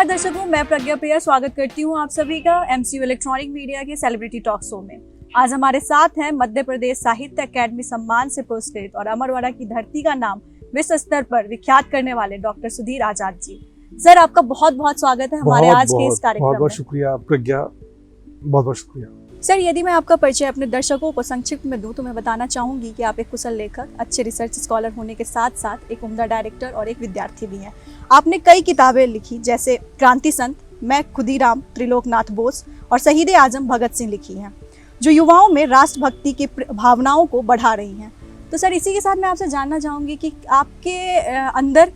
नमस्कार दर्शकों, मैं प्रज्ञा प्रिया स्वागत करती हूं आप सभी का एमसीयू इलेक्ट्रॉनिक मीडिया के सेलिब्रिटी टॉक शो में। आज हमारे साथ हैं मध्य प्रदेश साहित्य अकेडमी सम्मान से पुरस्कृत और अमरवाड़ा की धरती का नाम विश्व स्तर पर विख्यात करने वाले डॉक्टर सुधीर आजाद जी। सर, आपका बहुत बहुत स्वागत है हमारे आज के इस कार्यक्रम में। बहुत बहुत शुक्रिया प्रज्ञा, बहुत बहुत शुक्रिया। सर, यदि मैं आपका परिचय अपने दर्शकों को संक्षिप्त में दूं तो मैं बताना चाहूंगी कि आप एक कुशल लेखक, अच्छे रिसर्च स्कॉलर होने के साथ साथ एक उम्दा डायरेक्टर और एक विद्यार्थी भी हैं। आपने कई किताबें लिखी जैसे क्रांति संत, मैं खुदीराम, त्रिलोकनाथ बोस और शहीद आजम भगत सिंह लिखी हैं, जो युवाओं में राष्ट्रभक्ति की भावनाओं को बढ़ा रही हैं। तो सर, इसी के साथ मैं आपसे जानना चाहूँगी कि आपके अंदर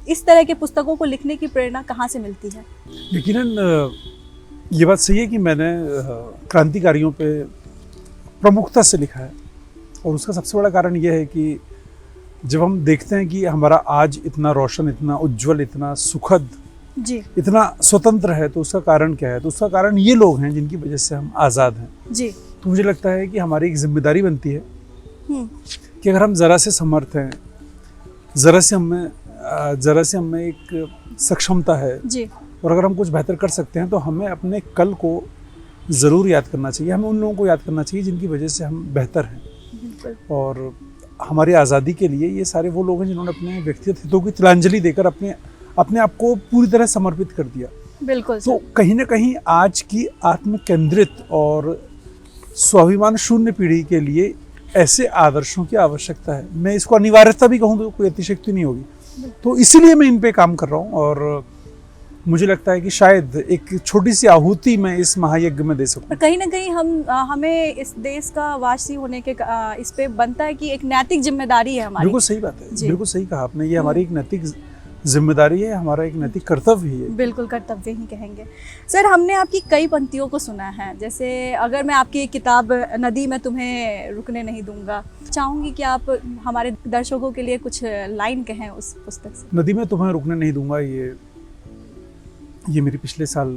इस तरह के पुस्तकों को लिखने की प्रेरणा कहाँ से मिलती है? यकीनन ये बात सही है कि मैंने क्रांतिकारियों पे प्रमुखता से लिखा है, और उसका सबसे बड़ा कारण ये है कि जब हम देखते हैं कि हमारा आज इतना रोशन, इतना उज्जवल, इतना सुखद जी, इतना स्वतंत्र है, तो उसका कारण क्या है? तो उसका कारण ये लोग हैं जिनकी वजह से हम आज़ाद हैं जी। तो मुझे लगता है कि हमारी एक जिम्मेदारी बनती है कि अगर हम ज़रा से समर्थ हैं, ज़रा से हमें एक सक्षमता है जी, और अगर हम कुछ बेहतर कर सकते हैं तो हमें अपने कल को ज़रूर याद करना चाहिए। हमें उन लोगों को याद करना चाहिए जिनकी वजह से हम बेहतर हैं। और हमारी आज़ादी के लिए ये सारे वो लोग हैं जिन्होंने अपने व्यक्तिगत हितों की तिलांजलि देकर अपने आप को पूरी तरह समर्पित कर दिया। बिल्कुल। तो कहीं ना कहीं आज की आत्म केंद्रित और स्वाभिमान शून्य पीढ़ी के लिए ऐसे आदर्शों की आवश्यकता है। मैं इसको अनिवार्यता भी कहूँ तो कोई अतिशक्ति नहीं होगी। तो इसीलिए मैं इन पे काम कर रहा हूँ, और मुझे लगता है कि शायद एक छोटी सी आहुति मैं इस महायज्ञ में दे सकूं। कहीं ना कहीं हमें इस देश का वासी होने के इस पे बनता है कि एक नैतिक जिम्मेदारी है हमारी। बिल्कुल सही बात है, बिल्कुल सही कहा आपने। ये हमारी एक नैतिक जिम्मेदारी है, हमारा एक नैतिक कर्तव्य ही है। बिल्कुल कर्तव्य ही कहेंगे। सर, हमने आपकी कई पंक्तियों को सुना है, जैसे अगर मैं आपकी एक किताब नदी में तुम्हें रुकने नहीं दूंगा, चाहूंगी कि आप हमारे दर्शकों के लिए कुछ लाइन कहें उस पुस्तक से। नदी में तुम्हें रुकने नहीं दूंगा, ये मेरी पिछले साल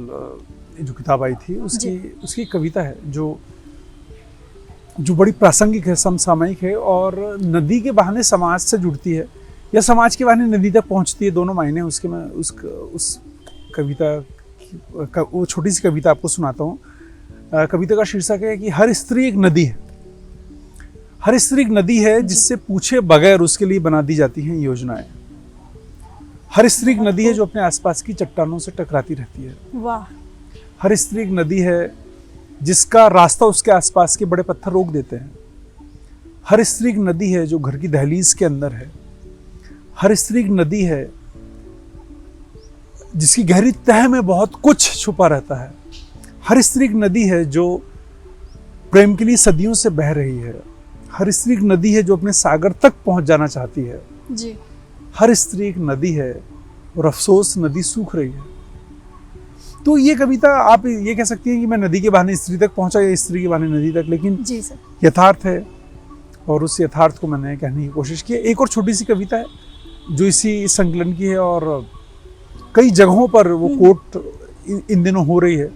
जो किताब आई थी उसकी कविता है जो बड़ी प्रासंगिक है, समसामयिक है, और नदी के बहाने समाज से जुड़ती है या समाज के बहाने नदी तक पहुंचती है। दोनों मायने उसके। मैं उस कविता वो छोटी सी कविता आपको सुनाता हूँ। कविता का शीर्षक है कि हर स्त्री एक नदी है। हर स्त्री एक नदी है जिससे पूछे बगैर उसके लिए बना दी जाती हैं योजनाएं। हर स्त्री एक नदी है जो अपने आसपास की चट्टानों से टकराती रहती है। वाह। हर स्त्री एक नदी है जिसका रास्ता उसके आसपास के बड़े पत्थर रोक देते हैं। हर स्त्री एक नदी है जो घर की दहलीज के अंदर है। हर स्त्री एक नदी है जिसकी गहरी तह में बहुत कुछ छुपा रहता है। हर स्त्री एक नदी है जो प्रेम के लिए सदियों से बह रही है। हर स्त्री एक नदी है जो अपने सागर तक पहुंच जाना चाहती है जी। हर स्त्री एक नदी है और अफसोस नदी सूख रही है। तो ये कविता आप ये कह सकती हैं कि मैं नदी के बहाने स्त्री तक पहुंचा या स्त्री के बहाने नदी तक, लेकिन जी सर, यथार्थ है और उस यथार्थ को मैंने कहने की कोशिश की। एक और छोटी सी कविता है जो इसी संकलन की है और कई जगहों पर वो कोट इन दिनों हो रही है।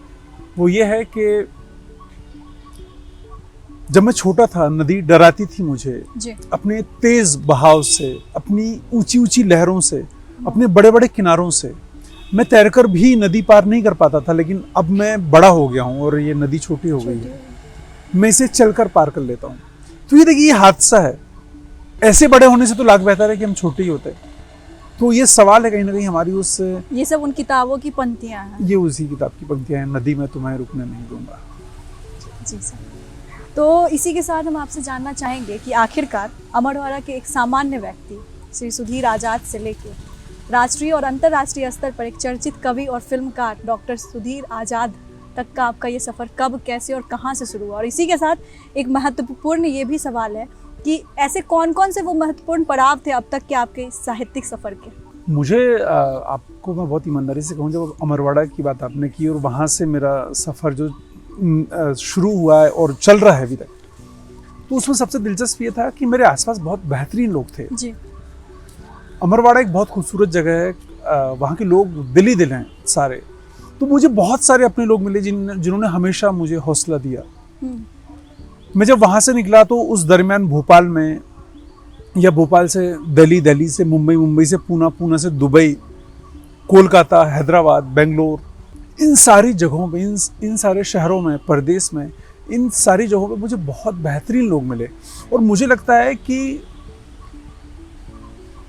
वो ये है कि जब मैं छोटा था नदी डराती थी मुझे अपने तेज बहाव से, अपनी ऊंची ऊंची लहरों से, अपने बड़े बड़े किनारों से। मैं तैरकर भी नदी पार नहीं कर पाता था, लेकिन अब मैं बड़ा हो गया हूँ और ये नदी छोटी हो गई है, मैं इसे चलकर पार कर लेता हूँ। तो ये देखिए, ये हादसा है। ऐसे बड़े होने से तो लाख बेहतर है कि हम छोटे ही होते। तो ये सवाल है कहीं ना कहीं हमारी उस, ये सब उन किताबों की पंक्तियां हैं। ये उसी किताब की पंक्तियां हैं, नदी में तुम्हें रुकने नहीं दूंगा। जी सर। तो इसी के साथ हम आपसे जानना चाहेंगे कि आखिरकार अमरवाड़ा के एक सामान्य व्यक्ति श्री सुधीर आजाद से लेकर राष्ट्रीय और अंतर्राष्ट्रीय स्तर पर एक चर्चित कवि और फिल्मकार डॉक्टर सुधीर आजाद तक का आपका ये सफ़र कब, कैसे और कहाँ से शुरू हुआ? और इसी के साथ एक महत्वपूर्ण ये भी सवाल है कि ऐसे कौन कौन से वो महत्वपूर्ण पड़ाव थे अब तक के आपके साहित्यिक सफ़र के? मुझे आपको मैं बहुत ईमानदारी से कहूँ, जब अमरवाड़ा की बात आपने की और वहाँ से मेरा सफ़र जो शुरू हुआ है और चल रहा है अभी तक, तो उसमें सबसे दिलचस्प ये था कि मेरे आसपास बहुत बेहतरीन लोग थे जी। अमरवाड़ा एक बहुत खूबसूरत जगह है, वहाँ के लोग दिल ही दिल हैं सारे। तो मुझे बहुत सारे अपने लोग मिले जिन्होंने हमेशा मुझे हौसला दिया। मैं जब वहाँ से निकला तो उस दरमियान भोपाल में, या भोपाल से दिल्ली, दिल्ली से मुंबई, मुंबई से पूना, पूना से दुबई, कोलकाता, हैदराबाद, बेंगलोर, इन सारी जगहों पे, इन सारे शहरों में, प्रदेश में, इन सारी जगहों पे मुझे बहुत बेहतरीन लोग मिले। और मुझे लगता है कि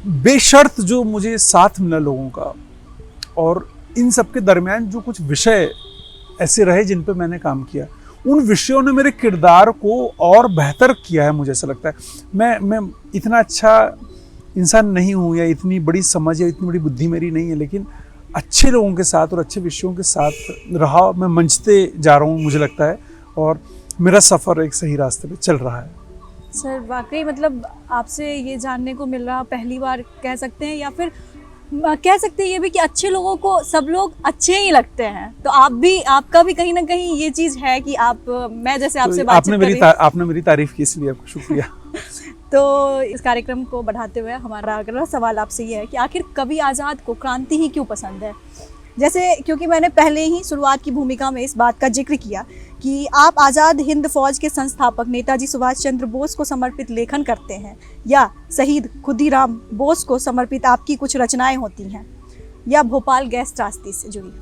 बेशर्त जो मुझे साथ मिला लोगों का, और इन सब के दरमियान जो कुछ विषय ऐसे रहे जिन पे मैंने काम किया, उन विषयों ने मेरे किरदार को और बेहतर किया है। मुझे ऐसा लगता है मैं इतना अच्छा इंसान नहीं हूँ, या इतनी बड़ी समझ या इतनी बड़ी बुद्धि मेरी नहीं है, लेकिन अच्छे लोगों के साथ और अच्छे विषयों के साथ रहा, मैं मंचते जा रहा हूँ मुझे लगता है, और मेरा सफ़र एक सही रास्ते पे चल रहा है। सर वाकई मतलब आपसे ये जानने को मिल रहा पहली बार कह सकते हैं, या फिर कह सकते हैं ये भी कि अच्छे लोगों को सब लोग अच्छे ही लगते हैं। तो आपका भी कहीं ना कहीं ये चीज़ है कि मैं जैसे आपसे बातचीत कर रही हूं। आपने मेरी तारीफ की, इसलिए आपको शुक्रिया। तो इस कार्यक्रम को बढ़ाते हुए हमारा अगला सवाल आपसे ये है कि आखिर कवि आज़ाद को क्रांति ही क्यों पसंद है? जैसे क्योंकि मैंने पहले ही शुरुआत की भूमिका में इस बात का जिक्र किया कि आप आज़ाद हिंद फौज के संस्थापक नेताजी सुभाष चंद्र बोस को समर्पित लेखन करते हैं, या शहीद खुदीराम बोस को समर्पित आपकी कुछ रचनाएं होती हैं, या भोपाल गैस त्रासदी से जुड़ी।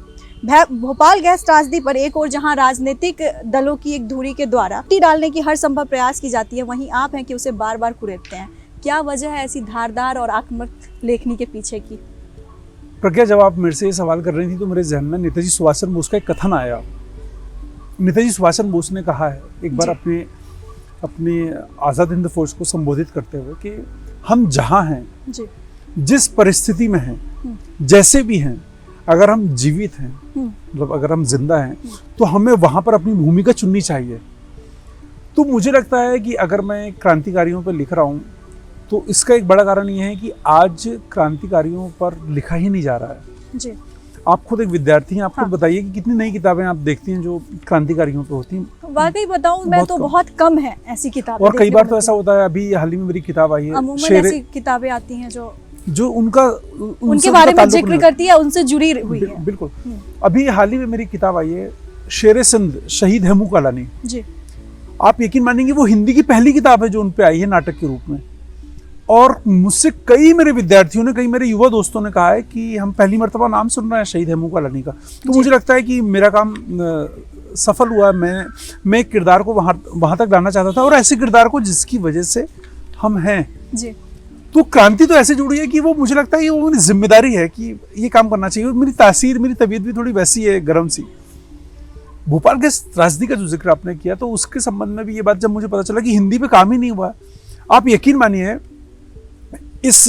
भोपाल गैस त्रासदी पर एक और जहां राजनीतिक दलों की एक धुरी के द्वारा मिट्टी डालने की हर संभव प्रयास की जाती है, वहीं आप हैं कि उसे बार बार कुरेदते हैं। क्या वजह है ऐसी धारदार और आक्रामक लेखनी के पीछे की? प्रज्ञा, जब आप मेरे से ये सवाल कर रही थी तो मेरे जहन में नेताजी सुभाष चंद्र बोस का एक कथन आया। नेताजी सुभाष चंद्र बोस ने कहा है एक बार अपने आज़ाद हिंद फौज को संबोधित करते हुए कि हम जहाँ हैं, जिस परिस्थिति में हैं, जैसे भी हैं, अगर हम जीवित हैं, मतलब अगर हम जिंदा हैं, तो हमें वहाँ पर अपनी भूमिका चुननी चाहिए। तो मुझे लगता है कि अगर मैं क्रांतिकारियों पर लिख रहा हूँ तो इसका एक बड़ा कारण ये है कि आज क्रांतिकारियों पर लिखा ही नहीं जा रहा है। जी। आप खुद एक विद्यार्थी हैं, आप खुद बताइए कि कितनी नई किताबें आप देखती हैं जो क्रांतिकारियों पे होती हैं। वाकई बताऊं मैं तो बहुत कम है ऐसी किताबें। और कई बार तो ऐसा होता है, अभी हाल ही में मेरी किताब आई है, अमूमन ऐसी किताबें आती हैं जो उनके बारे में जिक्र करती है, उनसे जुड़ी हुई है। बिल्कुल। अभी हाल ही में मेरी किताब आई है शेर सिंध शहीद हेमू कालानी जी। आप यकीन मानेंगे वो हिंदी की पहली किताब है जो उन पे आई है नाटक के रूप में। और मुझसे कई मेरे विद्यार्थियों ने, कई मेरे युवा दोस्तों ने कहा है कि हम पहली मर्तबा नाम सुन रहे हैं शहीद हेमू कालानी का। तो मुझे लगता है कि मेरा काम सफल हुआ। मैं एक किरदार को वहाँ तक लाना चाहता था, और ऐसे किरदार को जिसकी वजह से हम हैं जी। तो क्रांति तो ऐसे जुड़ी है कि वो मुझे लगता है कि वो मेरी जिम्मेदारी है कि ये काम करना चाहिए। मेरी तासीर, मेरी तबीयत भी थोड़ी वैसी है, गर्म सी। भोपाल गैस त्रासदी का जो जिक्र आपने किया, तो उसके संबंध में भी ये बात जब मुझे पता चला कि हिंदी पे काम ही नहीं हुआ, आप यकीन मानिए इस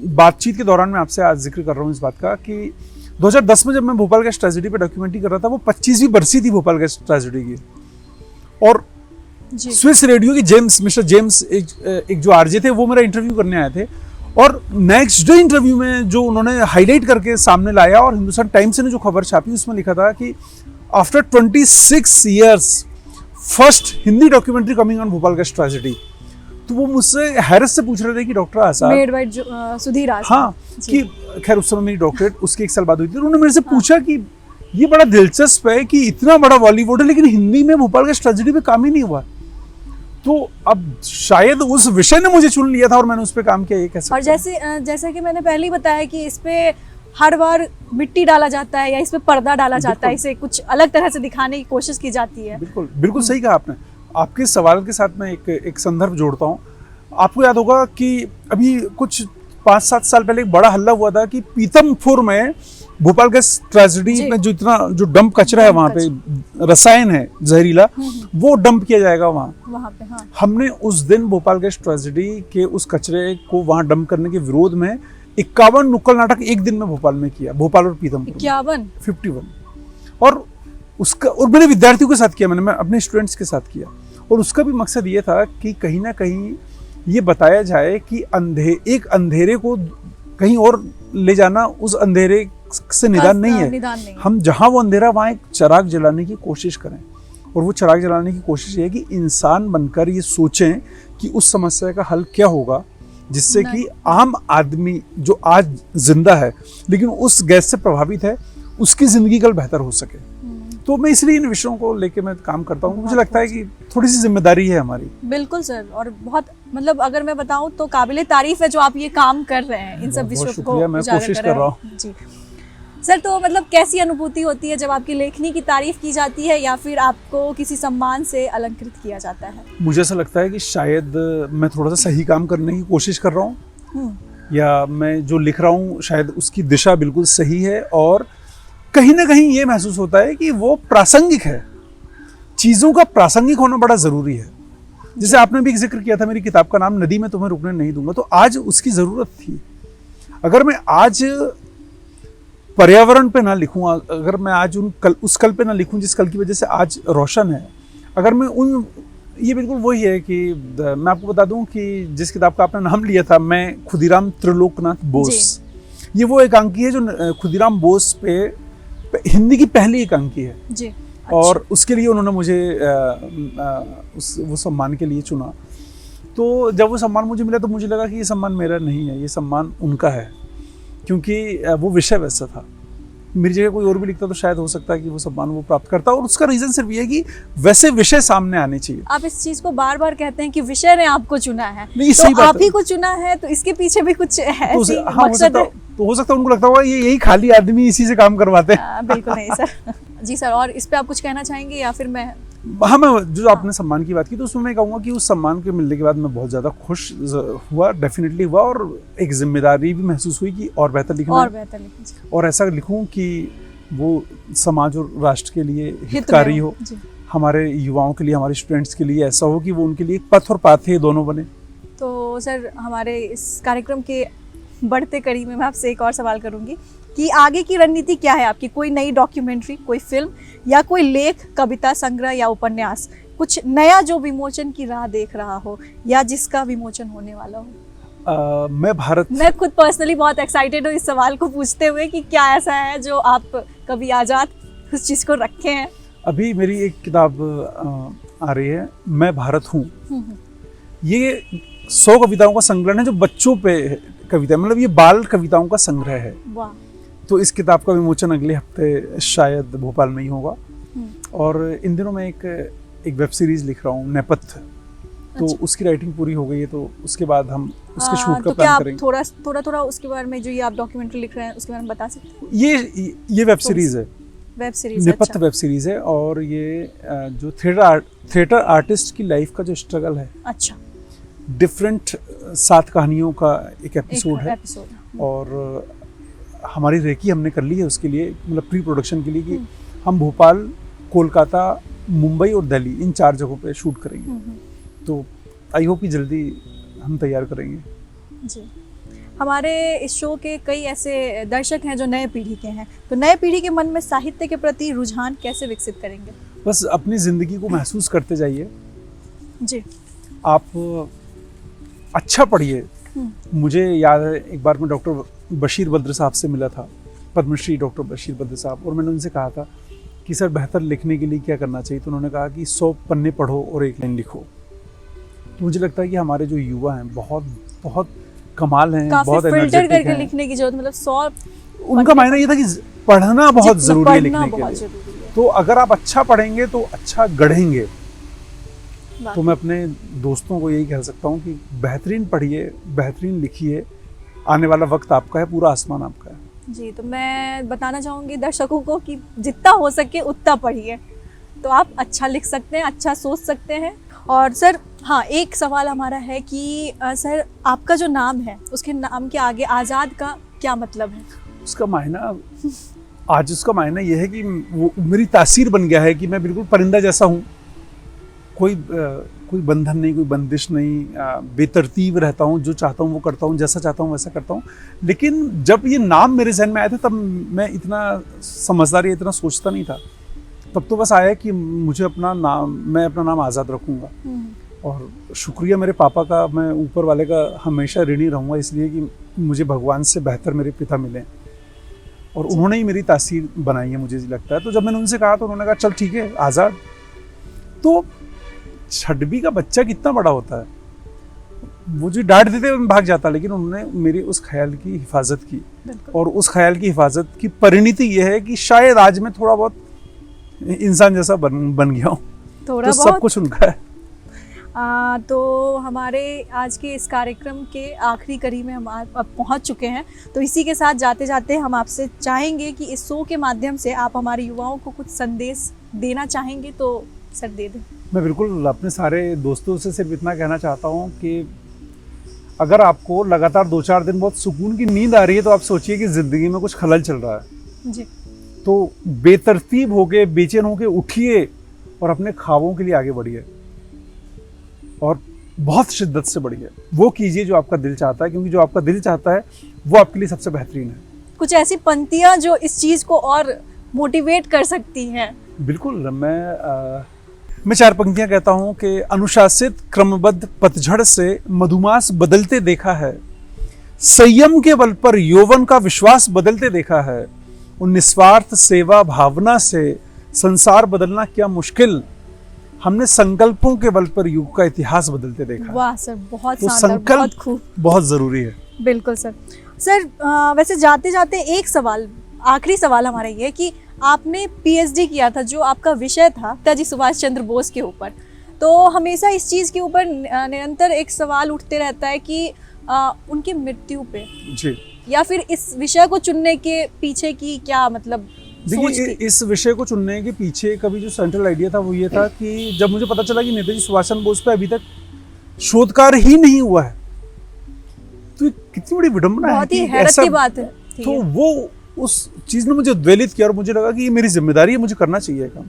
बातचीत के दौरान मैं आपसे आज जिक्र कर रहा हूँ इस बात का कि 2010 में जब मैं भोपाल गैस ट्रेजेडी पे डॉक्यूमेंट्री कर रहा था, वो 25वीं बरसी थी भोपाल गैस ट्रेजेडी की। और स्विस रेडियो की मिस्टर जेम्स एक जो आरजे थे, वो मेरा इंटरव्यू करने आए थे, और नेक्स्ट डे इंटरव्यू में जो उन्होंने हाईलाइट करके सामने लाया, और हिंदुस्तान टाइम्स ने जो खबर छापी उसमें लिखा था कि after 26 years first Hindi documentary coming on Bhopal gas tragedy. तो वो मुझसे हैरत से पूछ रहे थे कि doctor Azad, made by Sudhir Azad, हाँ, कि खैर उस समय मेरी डॉक्टरेट उसके 1 साल बाद हुई थी। उन्होंने मेरे से पूछा कि ये बड़ा दिलचस्प है कि इतना बड़ा बॉलीवुड है लेकिन हिंदी में भोपाल गैस ट्रेजेडी पे काम ही नहीं हुआ। तो अब शायद उस विषय ने मुझे चुन लिया था और मैंने उस पर काम किया, ये कह सकते हैं। और जैसे कि मैंने पहले ही बताया कि इस पे हर बार मिट्टी डाला जाता है या इस पे पर्दा डाला जाता है, इसे कुछ अलग तरह से दिखाने की कोशिश की जाती है। बिल्कुल बिल्कुल सही कहा आपने। आपके सवाल के साथ मैं एक संदर्भ जोड़ता हूँ। आपको याद होगा कि अभी कुछ 5-7 साल पहले एक बड़ा हल्ला हुआ था कि पीतमपुर में भोपाल गैस ट्रेजेडी में जो डंप कचरा है, वहाँ पे रसायन है जहरीला, वो डंप किया जाएगा वहाँ पे। हाँ। हमने उस दिन भोपाल गैस ट्रेजेडी के उस कचरे को वहाँ डंप करने के विरोध में 51 नुक्कड़ नाटक एक दिन में भोपाल में किया, भोपाल और पीतमपुर। 51 और मेरे विद्यार्थियों के साथ किया, मैं अपने स्टूडेंट्स के साथ किया। और उसका भी मकसद ये था कि कहीं ना कहीं ये बताया जाए कि एक अंधेरे को कहीं और ले जाना उस अंधेरे से निदान नहीं है। हम जहाँ वो अंधेरा, वहाँ एक चिराग जलाने की कोशिश करें। और वो चिराग जलाने की कोशिश ये है कि इंसान बनकर ये सोचें कि उस समस्या का हल क्या होगा, जिससे कि आम आदमी जो आज जिंदा है लेकिन उस गैस से प्रभावित है, उसकी जिंदगी कल बेहतर हो सके। तो मैं इसलिए इन विषयों को लेके मैं काम करता हूँ। मुझे लगता है कि थोड़ी सी जिम्मेदारी है हमारी। बिल्कुल सर, और बहुत मतलब अगर मैं बताऊँ तो काबिले तारीफ है जो आप ये काम कर रहे हैं इन सब विषयों को। मैं कोशिश कर रहा हूँ जी। सर तो मतलब कैसी अनुभूति होती है जब आपकी लेखनी की तारीफ की जाती है या फिर आपको किसी सम्मान से अलंकृत किया जाता है? मुझे ऐसा लगता है कि शायद मैं थोड़ा सा सही काम करने की कोशिश कर रहा हूँ, या मैं जो लिख रहा हूँ शायद उसकी दिशा बिल्कुल सही है, और कहीं ना कहीं ये महसूस होता है कि वो प्रासंगिक है। चीज़ों का प्रासंगिक होना बड़ा ज़रूरी है। जैसे आपने भी जिक्र किया था मेरी किताब का नाम नदी में तुम्हें रुकने नहीं दूंगा, तो आज उसकी ज़रूरत थी। अगर मैं आज पर्यावरण पे ना लिखूं, अगर मैं आज उस कल पे ना लिखूं जिस कल की वजह से आज रोशन है, अगर मैं ये बिल्कुल वही है कि मैं आपको बता दूं कि जिस किताब का आपने नाम लिया था, मैं खुदीराम त्रिलोकनाथ बोस, ये वो एकांकी है जो खुदीराम बोस पे हिंदी की पहली एकांकी है जी। अच्छा। और उसके लिए उन्होंने मुझे वो सम्मान के लिए चुना। तो जब वो सम्मान मुझे मिला तो मुझे लगा कि ये सम्मान मेरा नहीं है, ये सम्मान उनका है, क्योंकि वो विषय वैसा था। मेरी जगह कोई और भी लिखता तो शायद हो सकता है कि वो सम्मान वो प्राप्त करता, और उसका रीजन सिर्फ ये है कि वैसे विषय सामने आने चाहिए। आप इस चीज को बार बार कहते हैं कि विषय ने आपको चुना है, तो आप ही को चुना है, तो इसके पीछे भी कुछ है, तो हो सकता है उनको लगता होगा ये यही खाली आदमी इसी से काम करवाते हैं। बिल्कुल नहीं सर। जी सर, और इस पे आप कुछ कहना चाहेंगे या फिर मैं? हाँ, मैं जो आपने सम्मान की बात की तो उसमें मैं कहूँगा कि उस सम्मान के मिलने के बाद मैं बहुत ज़्यादा खुश हुआ, डेफिनेटली हुआ, और एक जिम्मेदारी भी महसूस हुई कि और बेहतर लिखना, और ऐसा लिखूँ कि वो समाज और राष्ट्र के लिए हितकारी हो, हमारे युवाओं के लिए, हमारे स्टूडेंट्स के लिए ऐसा हो कि वो उनके लिए पथ और पाथे दोनों बने। तो सर हमारे इस कार्यक्रम के बढ़ते कड़ी में मैं आपसे एक और सवाल करूंगी कि आगे की रणनीति क्या है आपकी? कोई नई डॉक्यूमेंट्री, कोई फिल्म, या कोई लेख, कविता संग्रह या उपन्यास, कुछ नया जो विमोचन की राह देख रहा हो या जिसका विमोचन होने वाला हो? मैं खुद पर्सनली बहुत एक्साइटेड हूँ इस सवाल को पूछते हुए कि क्या ऐसा है जो आप कभी आजाद उस चीज को रखे हैं? अभी मेरी एक किताब आ रही है, मैं भारत हूँ। ये 100 कविताओं का संकलन है जो बच्चों पे कविता, मतलब ये बाल कविताओं का संग्रह है। वाह। तो इस किताब का विमोचन अगले हफ्ते शायद भोपाल में ही होगा। और इन दिनों मैं एक वेब सीरीज लिख रहा हूँ, नेपथ्य। तो अच्छा। उसकी राइटिंग पूरी हो गई है, तो उसके बाद हम उसके शूट का प्लान करेंगे। थोड़ा उसके बारे में, जो ये आप डॉक्यूमेंट्री लिख रहे हैं उसके बारे में बता सकते हैं? ये वेब सीरीज है, नेपथ्य अच्छा। वेब सीरीज है, और ये जो थिएटर आर्टिस्ट की लाइफ का जो स्ट्रगल है, अच्छा, डिफरेंट 7 कहानियों का एक एपिसोड है। और हमारी रेकी हमने कर ली है उसके लिए, मतलब प्री प्रोडक्शन के लिए, कि हम भोपाल, कोलकाता, मुंबई और दिल्ली, इन 4 जगहों पे शूट करेंगे। तो आई होप कि जल्दी हम तैयार करेंगे जी। हमारे इस शो के कई ऐसे दर्शक हैं जो नए पीढ़ी के हैं, तो नए पीढ़ी के मन में साहित्य के प्रति रुझान कैसे विकसित करेंगे? बस अपनी ज़िंदगी को महसूस करते जाइए जी। आप अच्छा पढ़िए। मुझे याद है एक बार मैं डॉक्टर बशीर बद्र साहब से मिला था, पद्मश्री डॉक्टर बशीर बद्र साहब, और मैंने उनसे कहा था कि सर बेहतर लिखने के लिए क्या करना चाहिए? तो उन्होंने कहा कि 100 पन्ने पढ़ो और 1 लाइन लिखो। तो मुझे लगता है कि हमारे जो युवा हैं बहुत कमाल हैं, बहुत एनर्जेटिक हैं। लिखने की जरूरत, मतलब 100, उनका मायना ये था कि पढ़ना बहुत जरूरी है लिखने के लिए। तो अगर आप अच्छा पढ़ेंगे तो अच्छा गढ़ेंगे। तो मैं अपने दोस्तों को यही कह सकता हूँ कि बेहतरीन पढ़िए, बेहतरीन लिखिए, आने वाला वक्त आपका है, पूरा आसमान आपका है जी। तो मैं बताना चाहूँगी दर्शकों को कि जितना हो सके उतना पढ़िए, तो आप अच्छा लिख सकते हैं, अच्छा सोच सकते हैं। और सर हाँ, एक सवाल हमारा है कि सर आपका जो नाम है उसके नाम के आगे आज़ाद का क्या मतलब है? उसका मायना ये है कि वो मेरी तासीर बन गया है कि मैं बिल्कुल परिंदा जैसा हूँ, कोई बंधन नहीं, कोई बंदिश नहीं, बेतरतीब रहता हूँ, जो चाहता हूँ वो करता हूँ, जैसा चाहता हूँ वैसा करता हूँ। लेकिन जब ये नाम मेरे जहन में आया था तब मैं इतना समझदार या इतना सोचता नहीं था। तब तो बस आया कि मैं अपना नाम आज़ाद रखूँगा। और शुक्रिया मेरे पापा का, मैं ऊपर वाले का हमेशा ऋणी रहूँगा, इसलिए कि मुझे भगवान से बेहतर मेरे पिता मिले और उन्होंने ही मेरी तासीर बनाई है, मुझे लगता है। तो जब मैंने उनसे कहा तो उन्होंने कहा चल ठीक है आज़ाद। तो छठवीं का बच्चा कितना बड़ा होता है, वो जो डांट देते भाग जाता, लेकिन उन्होंने मेरी उस ख्याल की हिफाजत की, और उस ख्याल की हिफाजत की परिणति ये है कि शायद आज मैं थोड़ा बहुत इंसान जैसा बन गया हूँ। तो सब कुछ उनका है। तो हमारे आज के इस कार्यक्रम के आखिरी कड़ी में हम अब पहुंच चुके हैं। तो इसी के साथ जाते जाते हम आपसे चाहेंगे कि इस शो के माध्यम से आप हमारे युवाओं को कुछ संदेश देना चाहेंगे तो सर दे दें। मैं बिल्कुल अपने सारे दोस्तों से सिर्फ इतना कहना चाहता हूँ कि अगर आपको लगातार 2-4 दिन बहुत सुकून की नींद आ रही है तो आप सोचिए कि ज़िंदगी में कुछ खलल चल रहा है जी। तो बेतरतीब होके, बेचैन होके उठिए और अपने ख्वाबों के लिए आगे बढ़िए और बहुत शिद्दत से बढ़िए। वो कीजिए जो आपका दिल चाहता है, क्योंकि जो आपका दिल चाहता है वो आपके लिए सबसे बेहतरीन है। कुछ ऐसी पंक्तियाँ जो इस चीज़ को और मोटिवेट कर सकती हैं। बिल्कुल, मैं 4 पंक्तियां कहता हूं कि अनुशासित क्रमबद्ध पतझड़ से मधुमास बदलते देखा है, संयम के बल पर यौवन का विश्वास बदलते देखा है, उन निस्वार्थ सेवा भावना से संसार बदलना क्या मुश्किल, हमने संकल्पों के बल पर युग का इतिहास बदलते देखा। वाह सर, बहुत तो शानदार, बहुत खूब, बहुत जरूरी है। बिल्कुल सर। सर वैसे जाते जाते एक सवाल, आखिरी सवाल हमारा ये है कि आपने पीएचडी किया था, जो आपका विषय था नेताजी सुभाष चंद्र बोस के ऊपर, तो हमेशा इस चीज़ के ऊपर निरंतर एक सवाल उठते रहता है कि उनकी मृत्यु पे जी, या फिर इस विषय को चुनने के पीछे की क्या मतलब सोच देखिए, थी? इस विषय को चुनने के पीछे का भी जो सेंट्रल आइडिया था वो ये था कि जब मुझे पता चला कि नेताजी सुभाष चंद्र बोस पे अभी तक शोध कार्य ही नहीं हुआ है, तो ये कितनी बड़ी विडंबना है, बहुत ही कि हैरत ऐसा, की बात है। तो वो उस चीज ने मुझे उद्वेलित किया और मुझे लगा कि ये मेरी जिम्मेदारी है, मुझे करना चाहिए काम।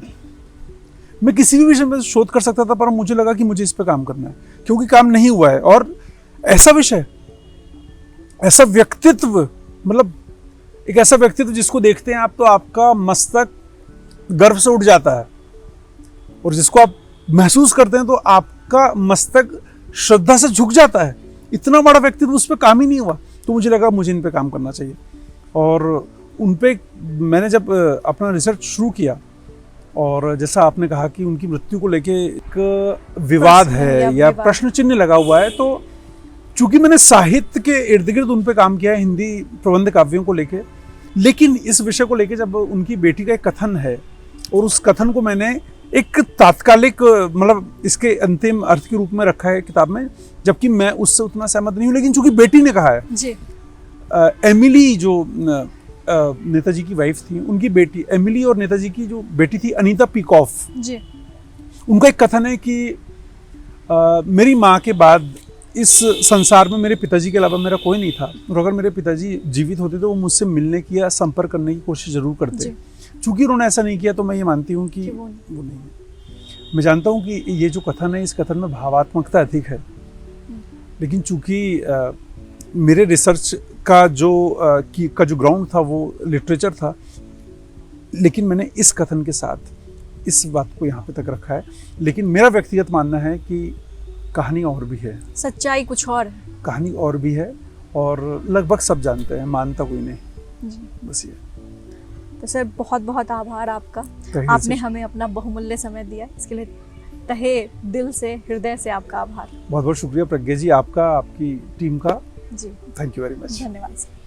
मैं किसी भी विषय में शोध कर सकता था, पर मुझे लगा कि मुझे इस पे काम करना है, क्योंकि काम नहीं हुआ है। और ऐसा विषय, ऐसा व्यक्तित्व, मतलब एक ऐसा व्यक्तित्व जिसको देखते हैं आप तो आपका मस्तक गर्व से उठ जाता है, और जिसको आप महसूस करते हैं तो आपका मस्तक श्रद्धा से झुक जाता है। इतना बड़ा व्यक्तित्व, उस पर काम ही नहीं हुआ, तो मुझे लगा मुझे इन पे काम करना चाहिए। और उन पे मैंने जब अपना रिसर्च शुरू किया, और जैसा आपने कहा कि उनकी मृत्यु को लेके एक विवाद है या प्रश्न चिन्ह लगा हुआ है, तो चूंकि मैंने साहित्य के इर्द गिर्द उन पे काम किया है, हिंदी प्रबंध काव्यों को लेके, लेकिन इस विषय को लेके जब उनकी बेटी का एक कथन है और उस कथन को मैंने एक तात्कालिक, मतलब इसके अंतिम अर्थ के रूप में रखा है किताब में, जबकि मैं उससे उतना सहमत नहीं हूँ, लेकिन चूंकि बेटी ने कहा है जी। एमिली जो नेताजी की वाइफ थी, उनकी बेटी एमिली और नेताजी की जो बेटी थी अनीता पीकॉफ जी, उनका एक कथन है कि मेरी माँ के बाद इस संसार में मेरे पिताजी के अलावा मेरा कोई नहीं था, और अगर मेरे पिताजी जीवित होते तो वो मुझसे मिलने की या संपर्क करने की कोशिश जरूर करते। चूंकि उन्होंने ऐसा नहीं किया तो मैं ये मानती हूँ कि वो नहीं है। मैं जानता हूँ कि ये जो कथन है, इस कथन में भावात्मकता अधिक है, लेकिन चूंकि मेरे रिसर्च का जो ग्राउंड था वो लिटरेचर था, लेकिन मैंने इस कथन के साथ इस बात को यहाँ पे तक रखा है। लेकिन मेरा व्यक्तिगत मानना है कि कहानी और भी है, सच्चाई कुछ और है, कहानी और भी है, और लगभग सब जानते हैं, मानता कोई नहीं जी। बस ये। तो सर बहुत बहुत आभार आपका, आपने हमें अपना बहुमूल्य समय दिया, इसके लिए तहे दिल से, हृदय से आपका आभार। बहुत बहुत शुक्रिया प्रज्ञा जी, आपका, आपकी टीम का। जी, थैंक यू वेरी मच। धन्यवाद सर।